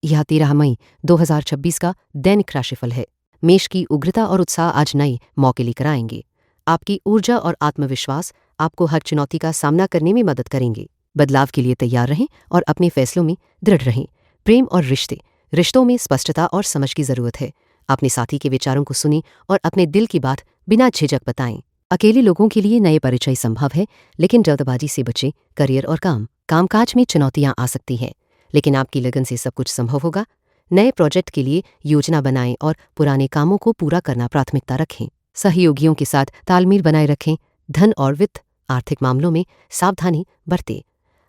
यह 13 मई 2026 का दैनिक राशिफल है। मेष की उग्रता और उत्साह आज नए मौके लेकर आएंगे। आपकी ऊर्जा और आत्मविश्वास आपको हर चुनौती का सामना करने में मदद करेंगे। बदलाव के लिए तैयार रहें और अपने फैसलों में दृढ़ रहें। प्रेम और रिश्तों में स्पष्टता और समझ की जरूरत है। अपने साथी के विचारों को सुनें और अपने दिल की बात बिना झिझक बताएं। अकेले लोगों के लिए नए परिचय संभव है, लेकिन जल्दबाजी से बचें। करियर और कामकाज में चुनौतियां आ सकती हैं, लेकिन आपकी लगन से सब कुछ संभव होगा। नए प्रोजेक्ट के लिए योजना बनाएं और पुराने कामों को पूरा करना प्राथमिकता रखें। सहयोगियों के साथ तालमेल बनाए रखें। धन और वित्त आर्थिक मामलों में सावधानी बरतें।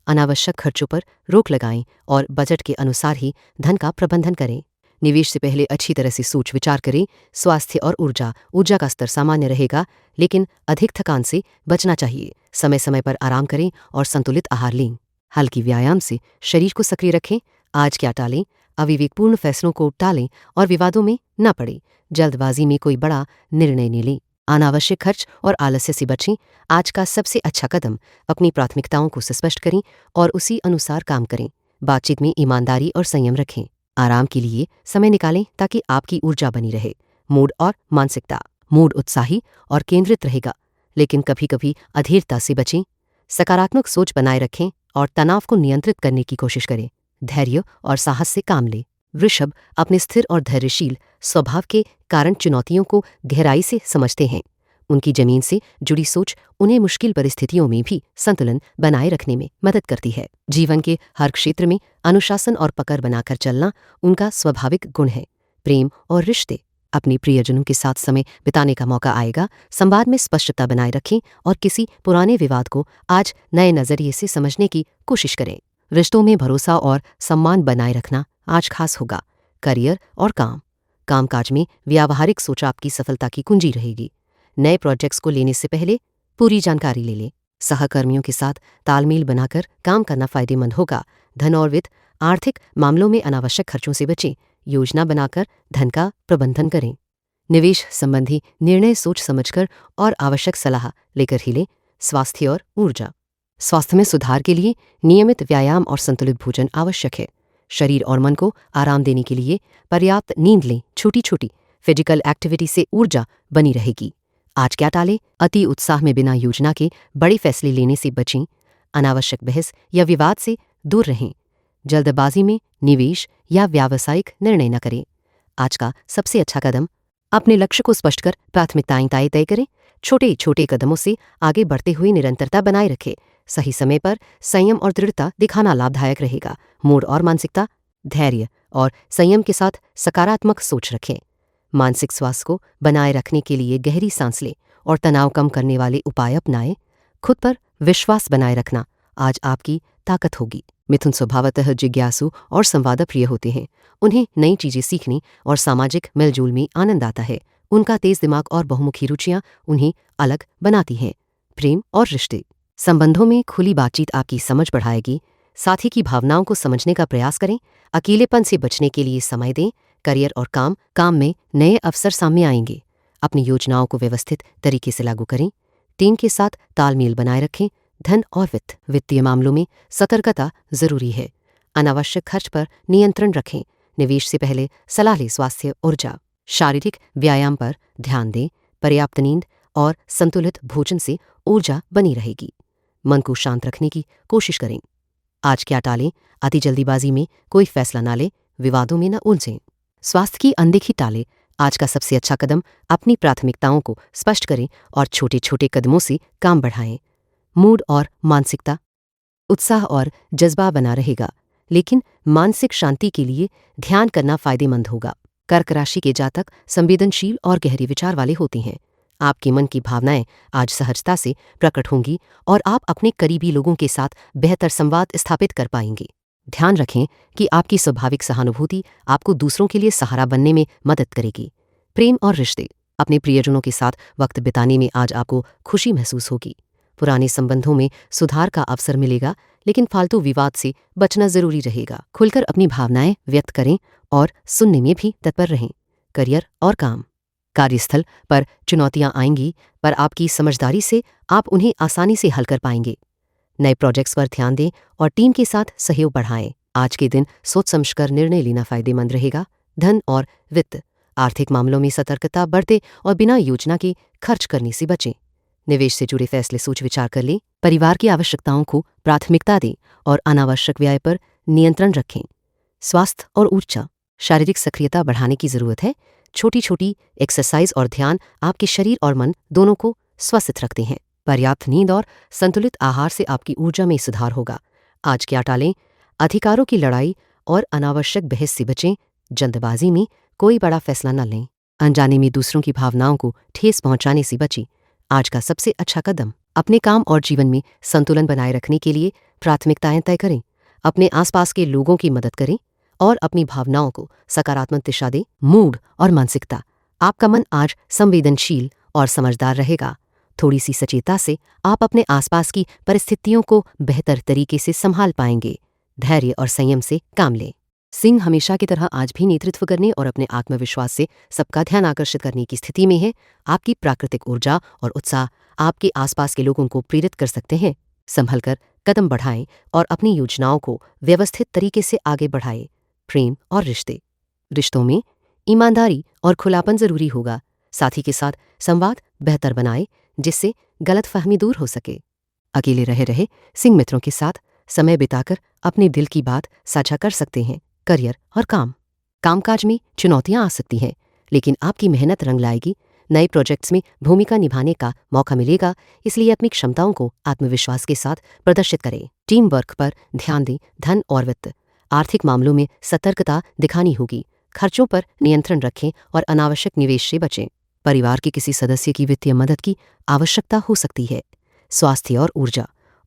अनावश्यक खर्चों पर रोक लगाएं और बजट के अनुसार ही धन का प्रबंधन करें। निवेश से पहले अच्छी तरह से सोच विचार करें। स्वास्थ्य और ऊर्जा का स्तर सामान्य रहेगा, लेकिन अधिक थकान से बचना चाहिए। समय समय पर आराम करें और संतुलित आहार लें। हल्की व्यायाम से शरीर को सक्रिय रखें। आज क्या टालें? अविवेकपूर्ण फैसलों को टालें और विवादों में न पड़ें। जल्दबाजी में कोई बड़ा निर्णय न लें। अनावश्यक खर्च और आलस्य से बचें। आज का सबसे अच्छा कदम अपनी प्राथमिकताओं को स्पष्ट करें और उसी अनुसार काम करें। बातचीत में ईमानदारी और संयम रखें। आराम के लिए समय निकालें ताकि आपकी ऊर्जा बनी रहे। मूड उत्साही और केंद्रित रहेगा, लेकिन कभी कभी अधीरता से बचें। सकारात्मक सोच बनाए रखें और तनाव को नियंत्रित करने की कोशिश करें। धैर्य और साहस से काम लें। वृषभ अपने स्थिर और धैर्यशील स्वभाव के कारण चुनौतियों को गहराई से समझते हैं। उनकी जमीन से जुड़ी सोच उन्हें मुश्किल परिस्थितियों में भी संतुलन बनाए रखने में मदद करती है। जीवन के हर क्षेत्र में अनुशासन और पकड़ बनाकर चलना उनका स्वाभाविक गुण है। प्रेम और रिश्ते अपने प्रियजनों के साथ समय बिताने का मौका आएगा। संवाद में स्पष्टता बनाए रखें और किसी पुराने विवाद को आज नए नजरिए से समझने की कोशिश करें। रिश्तों में भरोसा और सम्मान बनाए रखना आज खास होगा। करियर और कामकाज में व्यावहारिक सोच आपकी सफलता की कुंजी रहेगी। नए प्रोजेक्ट्स को लेने से पहले पूरी जानकारी ले लें। सहकर्मियों के साथ तालमेल बनाकर काम करना फायदेमंद होगा। धन और वित्त आर्थिक मामलों में अनावश्यक खर्चों से बचें। योजना बनाकर धन का प्रबंधन करें। निवेश संबंधी निर्णय सोच समझकर और आवश्यक सलाह लेकर ही लें। स्वास्थ्य में सुधार के लिए नियमित व्यायाम और संतुलित भोजन आवश्यक है। शरीर और मन को आराम देने के लिए पर्याप्त नींद लें। छोटी छोटी फिजिकल एक्टिविटी से ऊर्जा बनी रहेगी। आज क्या टालें? अति उत्साह में बिना योजना के बड़े फैसले लेने से बचें। अनावश्यक बहस या विवाद से दूर रहें। जल्दबाजी में निवेश या व्यावसायिक निर्णय न करें। आज का सबसे अच्छा कदम अपने लक्ष्य को स्पष्ट कर प्राथमिकताएं तय करें। छोटे छोटे कदमों से आगे बढ़ते हुए निरंतरता बनाए रखें। सही समय पर संयम और दृढ़ता दिखाना लाभदायक रहेगा। मूड और मानसिकता धैर्य और संयम के साथ सकारात्मक सोच रखें। मानसिक स्वास्थ्य को बनाए रखने के लिए गहरी सांस लें और तनाव कम करने वाले उपाय अपनाएं। खुद पर विश्वास बनाए रखना आज आपकी ताकत होगी। मिथुन स्वभावतः जिज्ञासु और संवादप्रिय होते हैं। उन्हें नई चीजें सीखने और सामाजिक मेलजोल में आनंद आता है। उनका तेज दिमाग और बहुमुखी रुचियां उन्हें अलग बनाती हैं। प्रेम और रिश्ते संबंधों में खुली बातचीत आपकी समझ बढ़ाएगी। साथी की भावनाओं को समझने का प्रयास करें। अकेलेपन से बचने के लिए समय दें। करियर और काम में नए अवसर सामने आएंगे। अपनी योजनाओं को व्यवस्थित तरीके से लागू करें। टीम के साथ तालमेल बनाए रखें। धन और वित्तीय मामलों में सतर्कता जरूरी है। अनावश्यक खर्च पर नियंत्रण रखें। निवेश से पहले सलाह लें। स्वास्थ्य ऊर्जा शारीरिक व्यायाम पर ध्यान दें। पर्याप्त नींद और संतुलित भोजन से ऊर्जा बनी रहेगी। मन को शांत रखने की कोशिश करें। आज क्या टालें? अति जल्दीबाजी में कोई फैसला ना लें। विवादों में न उलझें। स्वास्थ्य की अनदेखी टालें। आज का सबसे अच्छा कदम अपनी प्राथमिकताओं को स्पष्ट करें और छोटे छोटे कदमों से काम बढ़ाएं। मूड और मानसिकता उत्साह और जज्बा बना रहेगा, लेकिन मानसिक शांति के लिए ध्यान करना फायदेमंद होगा। कर्क राशि के जातक संवेदनशील और गहरे विचार वाले होते हैं। आपके मन की भावनाएं आज सहजता से प्रकट होंगी और आप अपने करीबी लोगों के साथ बेहतर संवाद स्थापित कर पाएंगे। ध्यान रखें कि आपकी स्वाभाविक सहानुभूति आपको दूसरों के लिए सहारा बनने में मदद करेगी। प्रेम और रिश्ते अपने प्रियजनों के साथ वक्त बिताने में आज आपको खुशी महसूस होगी। पुराने संबंधों में सुधार का अवसर मिलेगा, लेकिन फालतू विवाद से बचना जरूरी रहेगा। खुलकर अपनी भावनाएं व्यक्त करें और सुनने में भी तत्पर रहें। करियर और कार्यस्थल पर चुनौतियां आएंगी, पर आपकी समझदारी से आप उन्हें आसानी से हल कर पाएंगे। नए प्रोजेक्ट्स पर ध्यान दें और टीम के साथ सहयोग बढ़ाएं। आज के दिन सोच समझकर निर्णय लेना फायदेमंद रहेगा। धन और वित्त, आर्थिक मामलों में सतर्कता बरतें और बिना योजना के खर्च करने से बचें। निवेश से जुड़े फैसले सोच विचार कर लें। परिवार की आवश्यकताओं को प्राथमिकता दें और अनावश्यक व्यय पर नियंत्रण रखें। स्वास्थ्य और ऊर्जा, शारीरिक सक्रियता बढ़ाने की जरूरत है। छोटी छोटी एक्सरसाइज और ध्यान आपके शरीर और मन दोनों को स्वस्थ रखते हैं। पर्याप्त नींद और संतुलित आहार से आपकी ऊर्जा में सुधार होगा। आज क्या टालें? अधिकारों की लड़ाई और अनावश्यक बहस से बचें। जल्दबाजी में कोई बड़ा फैसला न लें। अनजाने में दूसरों की भावनाओं को ठेस पहुंचाने से बचें। आज का सबसे अच्छा कदम, अपने काम और जीवन में संतुलन बनाए रखने के लिए प्राथमिकताएं तय करें। अपने आसपास के लोगों की मदद करें और अपनी भावनाओं को सकारात्मक दिशा दें। मूड और मानसिकता, आपका मन आज संवेदनशील और समझदार रहेगा। थोड़ी सी सचेतता से आप अपने आसपास की परिस्थितियों को बेहतर तरीके से संभाल पाएंगे। धैर्य और संयम से काम लें। सिंह हमेशा की तरह आज भी नेतृत्व करने और अपने आत्मविश्वास से सबका ध्यान आकर्षित करने की स्थिति में है। आपकी प्राकृतिक ऊर्जा और उत्साह आपके आसपास के लोगों को प्रेरित कर सकते हैं। संभल कर कदम बढ़ाएं और अपनी योजनाओं को व्यवस्थित तरीके से आगे बढ़ाएं। प्रेम और रिश्तों में ईमानदारी और खुलापन जरूरी होगा। साथी के साथ संवाद बेहतर बनाएं जिससे गलतफहमी दूर हो सके। अकेले रहे सिंह मित्रों के साथ समय बिताकर अपने दिल की बात साझा कर सकते हैं। करियर और कामकाज में चुनौतियां आ सकती हैं, लेकिन आपकी मेहनत रंग लाएगी। नए प्रोजेक्ट्स में भूमिका निभाने का मौका मिलेगा, इसलिए अपनी क्षमताओं को आत्मविश्वास के साथ प्रदर्शित करें। टीम वर्क पर ध्यान दें। धन और वित्त, आर्थिक मामलों में सतर्कता दिखानी होगी। खर्चों पर नियंत्रण रखें और अनावश्यक निवेश से बचें। परिवार के किसी सदस्य की वित्तीय मदद की आवश्यकता हो सकती है। स्वास्थ्य और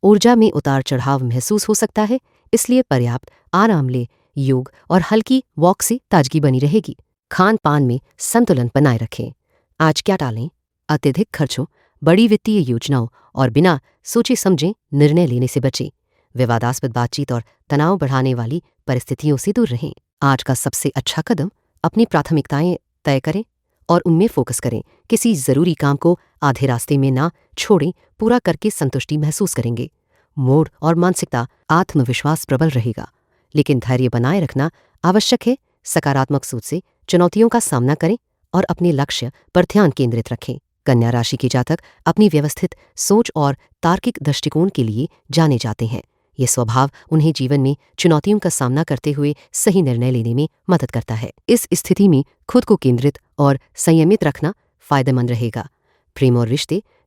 ऊर्जा में उतार चढ़ाव महसूस हो सकता है, इसलिए पर्याप्त आराम ले। योग और हल्की वॉक से ताजगी बनी रहेगी। खान पान में संतुलन बनाए रखें। आज क्या टालें? अत्यधिक खर्चों, बड़ी वित्तीय योजनाओं और बिना सोचे समझे निर्णय लेने से बचें। विवादास्पद बातचीत और तनाव बढ़ाने वाली परिस्थितियों से दूर रहें। आज का सबसे अच्छा कदम, अपनी प्राथमिकताएं तय करें और उनमें फोकस करें। किसी जरूरी काम को आधे रास्ते में ना छोड़ें, पूरा करके संतुष्टि महसूस करेंगे। मूड और मानसिकता, आत्मविश्वास प्रबल रहेगा, लेकिन धैर्य बनाए रखना आवश्यक है। सकारात्मक सोच से चुनौतियों का सामना करें और अपने लक्ष्य पर ध्यान केंद्रित रखें। कन्या राशि के जातक अपनी व्यवस्थित सोच और तार्किक दृष्टिकोण के लिए जाने जाते हैं। ये स्वभाव उन्हें जीवन में चुनौतियों का सामना करते हुए सही निर्णय लेने में मदद करता है। इस स्थिति में खुद को केंद्रित और संयमित रखना फायदेमंद रहेगा। प्रेम और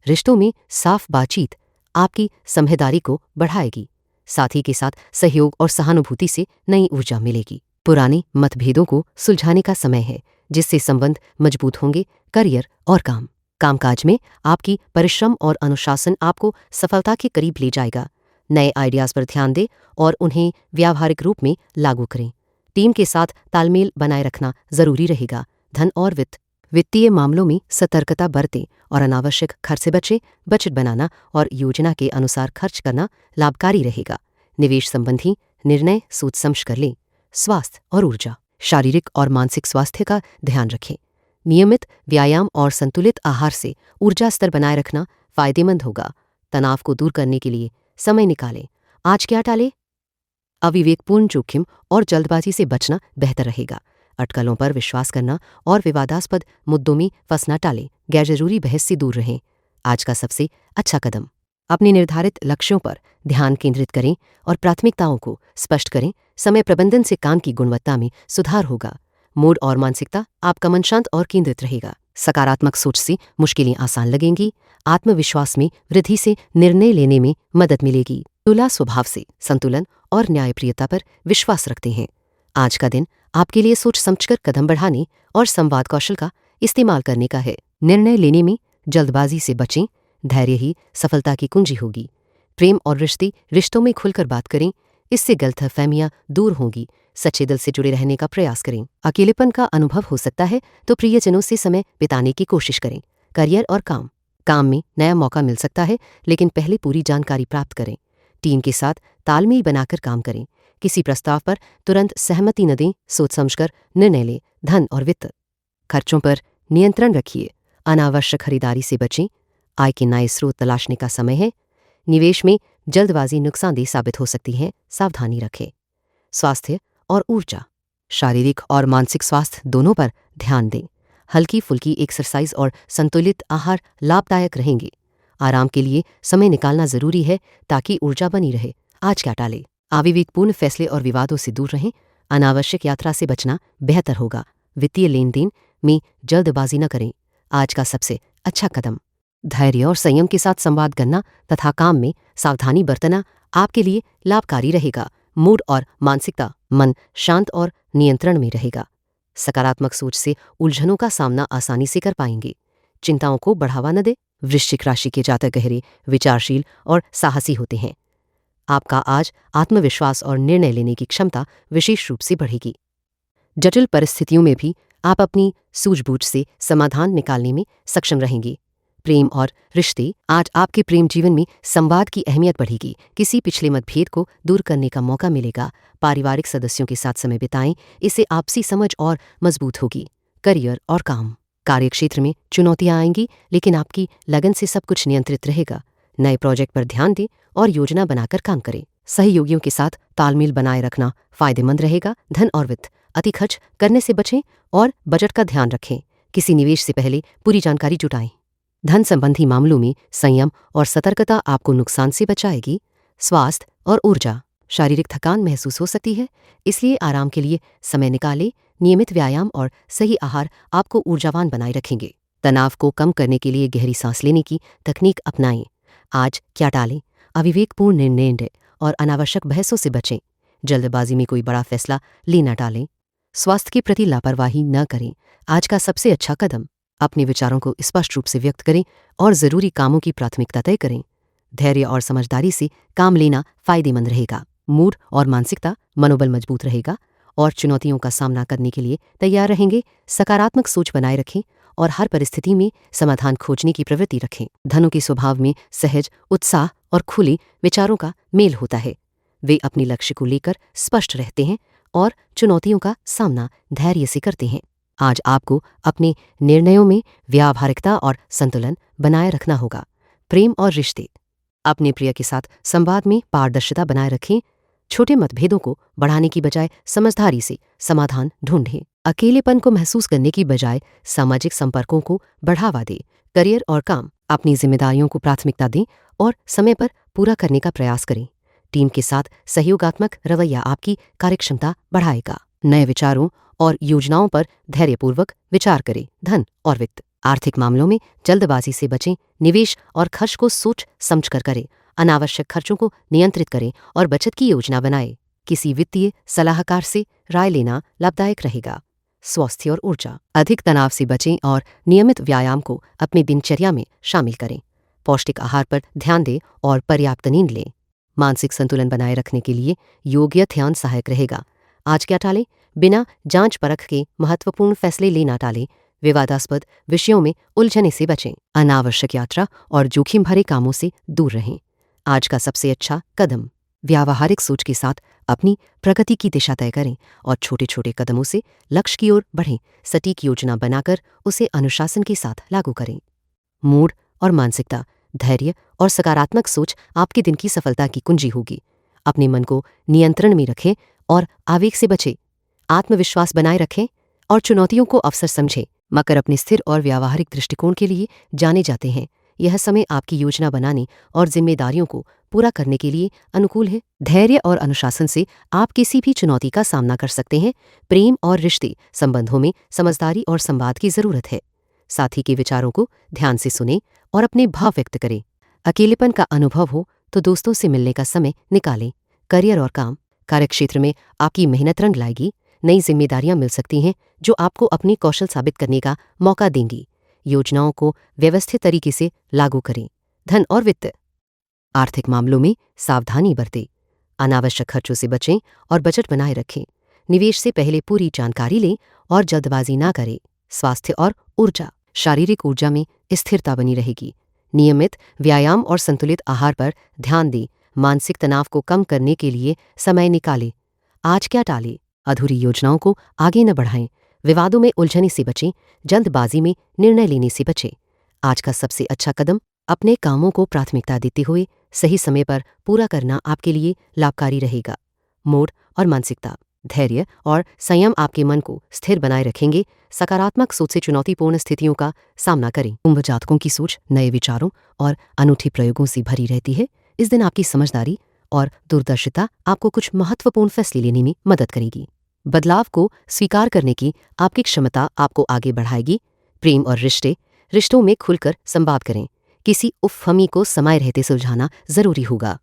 रिश्तों में साफ बातचीत आपकी समझदारी को बढ़ाएगी। साथी के साथ सहयोग और सहानुभूति से नई ऊर्जा मिलेगी। पुराने मतभेदों को सुलझाने का समय है, जिससे संबंध मजबूत होंगे। करियर और कामकाज में आपकी परिश्रम और अनुशासन आपको सफलता के करीब ले जाएगा। नए आइडियाज पर ध्यान दें और उन्हें व्यावहारिक रूप में लागू करें। टीम के साथ तालमेल बनाए रखना जरूरी रहेगा। धन और वित्तीय मामलों में सतर्कता बरतें और अनावश्यक खर्च से बचें। बचत बनाना और योजना के अनुसार खर्च करना लाभकारी रहेगा। निवेश संबंधी निर्णय सोच समझ कर लें। स्वास्थ्य और ऊर्जा, शारीरिक और मानसिक स्वास्थ्य का ध्यान रखें। नियमित व्यायाम और संतुलित आहार से ऊर्जा स्तर बनाए रखना फायदेमंद होगा। तनाव को दूर करने के लिए समय निकालें। आज क्या टालें? अविवेकपूर्ण जोखिम और जल्दबाजी से बचना बेहतर रहेगा। अटकलों पर विश्वास करना और विवादास्पद मुद्दों में फंसना टालें। गैरजरूरी बहस से दूर रहें। आज का सबसे अच्छा कदम, अपने निर्धारित लक्ष्यों पर ध्यान केंद्रित करें और प्राथमिकताओं को स्पष्ट करें। समय प्रबंधन से काम की गुणवत्ता में सुधार होगा। मूड और मानसिकता, आपका मन शांत और केंद्रित रहेगा। सकारात्मक सोच से मुश्किलें आसान लगेंगी। आत्मविश्वास में वृद्धि से निर्णय लेने में मदद मिलेगी। तुला स्वभाव से संतुलन और न्यायप्रियता पर विश्वास रखते हैं। आज का दिन आपके लिए सोच समझकर कदम बढ़ाने और संवाद कौशल का इस्तेमाल करने का है। निर्णय लेने में जल्दबाजी से बचें। धैर्य ही सफलता की कुंजी होगी। प्रेम और रिश्तों में खुलकर बात करें, इससे गलतफहमियां दूर होंगी। सच्चे दिल से जुड़े रहने का प्रयास करें। अकेलेपन का अनुभव हो सकता है तो प्रियजनों से समय बिताने की कोशिश करें। करियर और काम में नया मौका मिल सकता है, लेकिन पहले पूरी जानकारी प्राप्त करें। टीम के साथ तालमेल बनाकर काम करें। किसी प्रस्ताव पर तुरंत सहमति न दें, सोच समझकर निर्णय लें। धन और वित्त, खर्चों पर नियंत्रण रखिए। अनावश्यक खरीदारी से बचें। आय के नए स्रोत तलाशने का समय है। निवेश में जल्दबाजी नुकसानदेह साबित हो सकती है, सावधानी रखें। स्वास्थ्य और ऊर्जा। शारीरिक और मानसिक स्वास्थ्य दोनों पर ध्यान दें। हल्की फुल्की एक्सरसाइज और संतुलित आहार लाभदायक रहेंगे। आराम के लिए समय निकालना जरूरी है ताकि ऊर्जा बनी रहे। आज क्या टालें? आविवेकपूर्ण फैसले और विवादों से दूर रहें। अनावश्यक यात्रा से बचना बेहतर होगा। वित्तीय लेन देन में जल्दबाजी न करें। आज का सबसे अच्छा कदम धैर्य और संयम के साथ संवाद करना तथा काम में सावधानी बरतना आपके लिए लाभकारी रहेगा। मूड और मानसिकता, मन शांत और नियंत्रण में रहेगा। सकारात्मक सोच से उलझनों का सामना आसानी से कर पाएंगे। चिंताओं को बढ़ावा न दे। वृश्चिक राशि के जातक गहरे विचारशील और साहसी होते हैं। आपका आज आत्मविश्वास और निर्णय लेने की क्षमता विशेष रूप से बढ़ेगी। जटिल परिस्थितियों में भी आप अपनी सूझबूझ से समाधान निकालने में सक्षम रहेंगे। प्रेम और रिश्ते, आज आपके प्रेम जीवन में संवाद की अहमियत बढ़ेगी। किसी पिछले मतभेद को दूर करने का मौका मिलेगा। पारिवारिक सदस्यों के साथ समय बिताएं, इससे आपसी समझ और मजबूत होगी। करियर और काम, कार्यक्षेत्र में चुनौतियां आएंगी, लेकिन आपकी लगन से सब कुछ नियंत्रित रहेगा। नए प्रोजेक्ट पर ध्यान दें और योजना बनाकर काम करें। सहयोगियों के साथ तालमेल बनाए रखना फायदेमंद रहेगा। धन और वित्त, अति खर्च करने से बचें और बजट का ध्यान रखें। किसी निवेश से पहले पूरी जानकारी जुटाएं। धन संबंधी मामलों में संयम और सतर्कता आपको नुकसान से बचाएगी। स्वास्थ्य और ऊर्जा, शारीरिक थकान महसूस हो सकती है, इसलिए आराम के लिए समय निकालें। नियमित व्यायाम और सही आहार आपको ऊर्जावान बनाए रखेंगे। तनाव को कम करने के लिए गहरी सांस लेने की तकनीक अपनाएं। आज क्या टालें? अविवेकपूर्ण निर्णय और अनावश्यक बहसों से बचें। जल्दबाजी में कोई बड़ा फैसला लेना टालें। स्वास्थ्य के प्रति लापरवाही न करें। आज का सबसे अच्छा कदम अपने विचारों को स्पष्ट रूप से व्यक्त करें और जरूरी कामों की प्राथमिकता तय करें। धैर्य और समझदारी से काम लेना फायदेमंद रहेगा। मूड और मानसिकता, मनोबल मजबूत रहेगा और चुनौतियों का सामना करने के लिए तैयार रहेंगे। सकारात्मक सोच बनाए रखें और हर परिस्थिति में समाधान खोजने की प्रवृत्ति रखें। धनु के स्वभाव में सहज, उत्साह और खुले विचारों का मेल होता है। वे अपने लक्ष्य को लेकर स्पष्ट रहते हैं और चुनौतियों का सामना धैर्य से करते हैं। आज आपको अपने निर्णयों में व्यावहारिकता और संतुलन बनाए रखना होगा। प्रेम और रिश्ते, अपने प्रिय के साथ संवाद में पारदर्शिता बनाए रखें। छोटे मतभेदों को बढ़ाने की बजाय समझदारी से समाधान ढूंढें। अकेलेपन को महसूस करने की बजाय सामाजिक संपर्कों को बढ़ावा दें। करियर और काम, अपनी जिम्मेदारियों को प्राथमिकता दें और समय पर पूरा करने का प्रयास करें। टीम के साथ सहयोगात्मक रवैया आपकी कार्यक्षमता बढ़ाएगा। नए विचारों और योजनाओं पर धैर्यपूर्वक विचार करें। धन और वित्त, आर्थिक मामलों में जल्दबाजी से बचें। निवेश और खर्च को सोच समझकर करें। अनावश्यक खर्चों को नियंत्रित करें और बचत की योजना बनाएं। किसी वित्तीय सलाहकार से राय लेना लाभदायक रहेगा। स्वास्थ्य और ऊर्जा, अधिक तनाव से बचें और नियमित व्यायाम को अपनी दिनचर्या में शामिल करें। पौष्टिक आहार पर ध्यान दें और पर्याप्त नींद लें। मानसिक संतुलन बनाए रखने के लिए योग या ध्यान सहायक रहेगा। आज क्या टालें? बिना जांच परख के महत्वपूर्ण फैसले लेना टालें। विवादास्पद विषयों में उलझने से बचें। अनावश्यक यात्रा और जोखिम भरे कामों से दूर रहें। आज का सबसे अच्छा कदम, व्यावहारिक सोच के साथ अपनी प्रगति की दिशा तय करें और छोटे छोटे कदमों से लक्ष्य की ओर बढ़ें। सटीक योजना बनाकर उसे अनुशासन के साथ लागू करें। मूड और मानसिकता, धैर्य और सकारात्मक सोच आपके दिन की सफलता की कुंजी होगी। अपने मन को नियंत्रण में रखें और आवेग से बचें। आत्मविश्वास बनाए रखें और चुनौतियों को अवसर समझें। मकर अपने स्थिर और व्यावहारिक दृष्टिकोण के लिए जाने जाते हैं। यह समय आपकी योजना बनाने और जिम्मेदारियों को पूरा करने के लिए अनुकूल है। धैर्य और अनुशासन से आप किसी भी चुनौती का सामना कर सकते हैं। प्रेम और रिश्ते संबंधों में समझदारी और संवाद की जरूरत है। साथी के विचारों को ध्यान से सुनें और अपने भाव व्यक्त करें। अकेलेपन का अनुभव हो तो दोस्तों से मिलने का समय निकालें। करियर और काम, कार्यक्षेत्र में आपकी मेहनत रंग लाएगी। नई जिम्मेदारियां मिल सकती हैं जो आपको अपनी कौशल साबित करने का मौका देंगी। योजनाओं को व्यवस्थित तरीके से लागू करें। धन और वित्त, आर्थिक मामलों में सावधानी बरतें। अनावश्यक खर्चों से बचें और बजट बनाए रखें। निवेश से पहले पूरी जानकारी लें और जल्दबाजी ना करें। स्वास्थ्य और ऊर्जा, शारीरिक ऊर्जा में स्थिरता बनी रहेगी। नियमित व्यायाम और संतुलित आहार पर ध्यान दें। मानसिक तनाव को कम करने के लिए समय निकालें। आज क्या टालें? अधूरी योजनाओं को आगे न बढ़ाएं। विवादों में उलझने से बचें। जल्दबाजी में निर्णय लेने से बचें। आज का सबसे अच्छा कदम, अपने कामों को प्राथमिकता देते हुए सही समय पर पूरा करना आपके लिए लाभकारी रहेगा। मूड और मानसिकता। धैर्य और संयम आपके मन को स्थिर बनाए रखेंगे। सकारात्मक सोच से चुनौतीपूर्ण स्थितियों का सामना करें। कुंभ जातकों की सोच नए विचारों और अनूठे प्रयोगों से भरी रहती है। इस दिन आपकी समझदारी और दूरदर्शिता आपको कुछ महत्वपूर्ण फैसले लेने में मदद करेगी। बदलाव को स्वीकार करने की आपकी क्षमता आपको आगे बढ़ाएगी। प्रेम और रिश्तों में खुलकर संवाद करें। किसी उफहमी को समय रहते सुलझाना जरूरी होगा।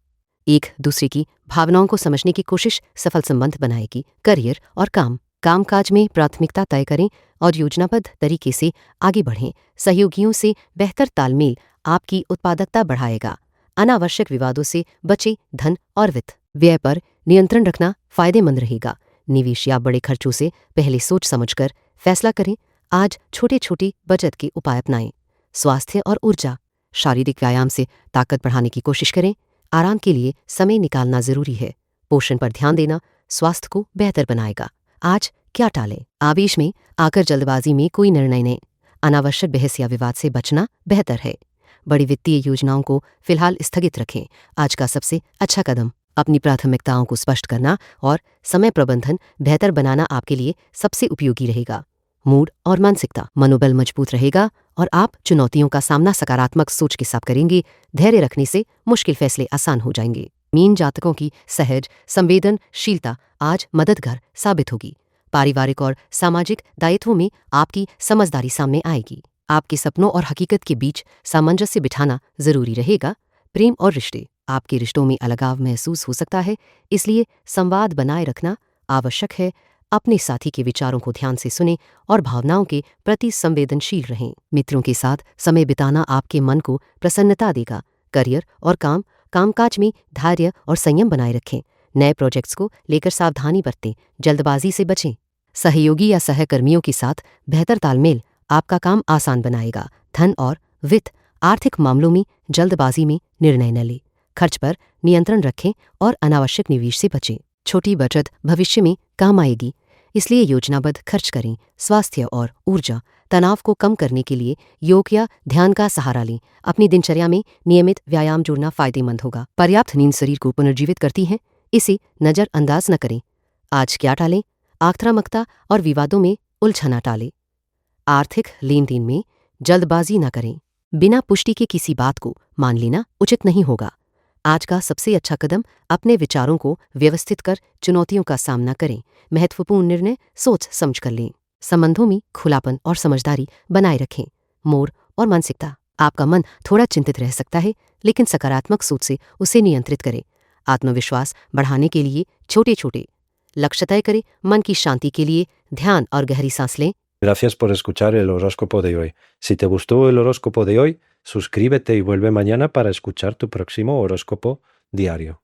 एक दूसरे की भावनाओं को समझने की कोशिश सफल संबंध बनाएगी। करियर और कामकाज में प्राथमिकता तय करें और योजनाबद्ध तरीके से आगे बढ़ें। सहयोगियों से बेहतर तालमेल आपकी उत्पादकता बढ़ाएगा। अनावश्यक विवादों से बचे। धन और वित्त व्यय पर नियंत्रण रखना फायदेमंद रहेगा। निवेश या बड़े खर्चों से पहले सोच समझकर फैसला करें। आज छोटे छोटे बचत के उपाय अपनाएं। स्वास्थ्य और ऊर्जा, शारीरिक व्यायाम से ताकत बढ़ाने की कोशिश करें। आराम के लिए समय निकालना जरूरी है। पोषण पर ध्यान देना स्वास्थ्य को बेहतर बनाएगा। आज क्या टालें? आवेश में आकर जल्दबाजी में कोई निर्णय लें। अनावश्यक बहस या विवाद से बचना बेहतर है। बड़ी वित्तीय योजनाओं को फिलहाल स्थगित रखें। आज का सबसे अच्छा कदम अपनी प्राथमिकताओं को स्पष्ट करना और समय प्रबंधन बेहतर बनाना आपके लिए सबसे उपयोगी रहेगा। मूड और मानसिकता, मनोबल मजबूत रहेगा और आप चुनौतियों का सामना सकारात्मक सोच के साथ करेंगे। धैर्य रखने से मुश्किल फैसले आसान हो जाएंगे। मीन जातकों की सहज संवेदनशीलता आज मददगार साबित होगी। पारिवारिक और सामाजिक दायित्वों में आपकी समझदारी सामने आएगी। आपके सपनों और हकीकत के बीच सामंजस्य बिठाना जरूरी रहेगा। प्रेम और रिश्ते, आपके रिश्तों में अलगाव महसूस हो सकता है, इसलिए संवाद बनाए रखना आवश्यक है। अपने साथी के विचारों को ध्यान से सुनें और भावनाओं के प्रति संवेदनशील रहें। मित्रों के साथ समय बिताना आपके मन को प्रसन्नता देगा। करियर और कामकाज में धैर्य और संयम बनाए रखें। नए प्रोजेक्ट्स को लेकर सावधानी बरतें। जल्दबाजी से बचें। सहयोगी या सहकर्मियों के साथ बेहतर तालमेल आपका काम आसान बनाएगा। धन और वित्त, आर्थिक मामलों में जल्दबाजी में निर्णय न लें। खर्च पर नियंत्रण रखें और अनावश्यक निवेश से बचें। छोटी बचत भविष्य में काम आएगी, इसलिए योजनाबद्ध खर्च करें। स्वास्थ्य और ऊर्जा, तनाव को कम करने के लिए योग या ध्यान का सहारा लें। अपनी दिनचर्या में नियमित व्यायाम जोड़ना फायदेमंद होगा। पर्याप्त नींद शरीर को पुनर्जीवित करती है, इसे नजरअंदाज न करें। आज क्या टालें? आक्रामकता और विवादों में उलझना टालें। आर्थिक लेन देन में जल्दबाजी न करें। बिना पुष्टि के किसी बात को मान लेना उचित नहीं होगा। आज का सबसे अच्छा कदम अपने विचारों को व्यवस्थित कर चुनौतियों का सामना करें। महत्वपूर्ण निर्णय सोच समझ कर लें। संबंधों में खुलापन और समझदारी बनाए रखें। मूड और मानसिकता, आपका मन थोड़ा चिंतित रह सकता है, लेकिन सकारात्मक सोच से उसे नियंत्रित करें। आत्मविश्वास बढ़ाने के लिए छोटे छोटे लक्ष्य तय करें। मन की शांति के लिए ध्यान और गहरी सांस लें। Gracias por escuchar el horóscopo de hoy. Si te gustó el horóscopo de hoy, suscríbete y vuelve mañana para escuchar tu próximo horóscopo diario.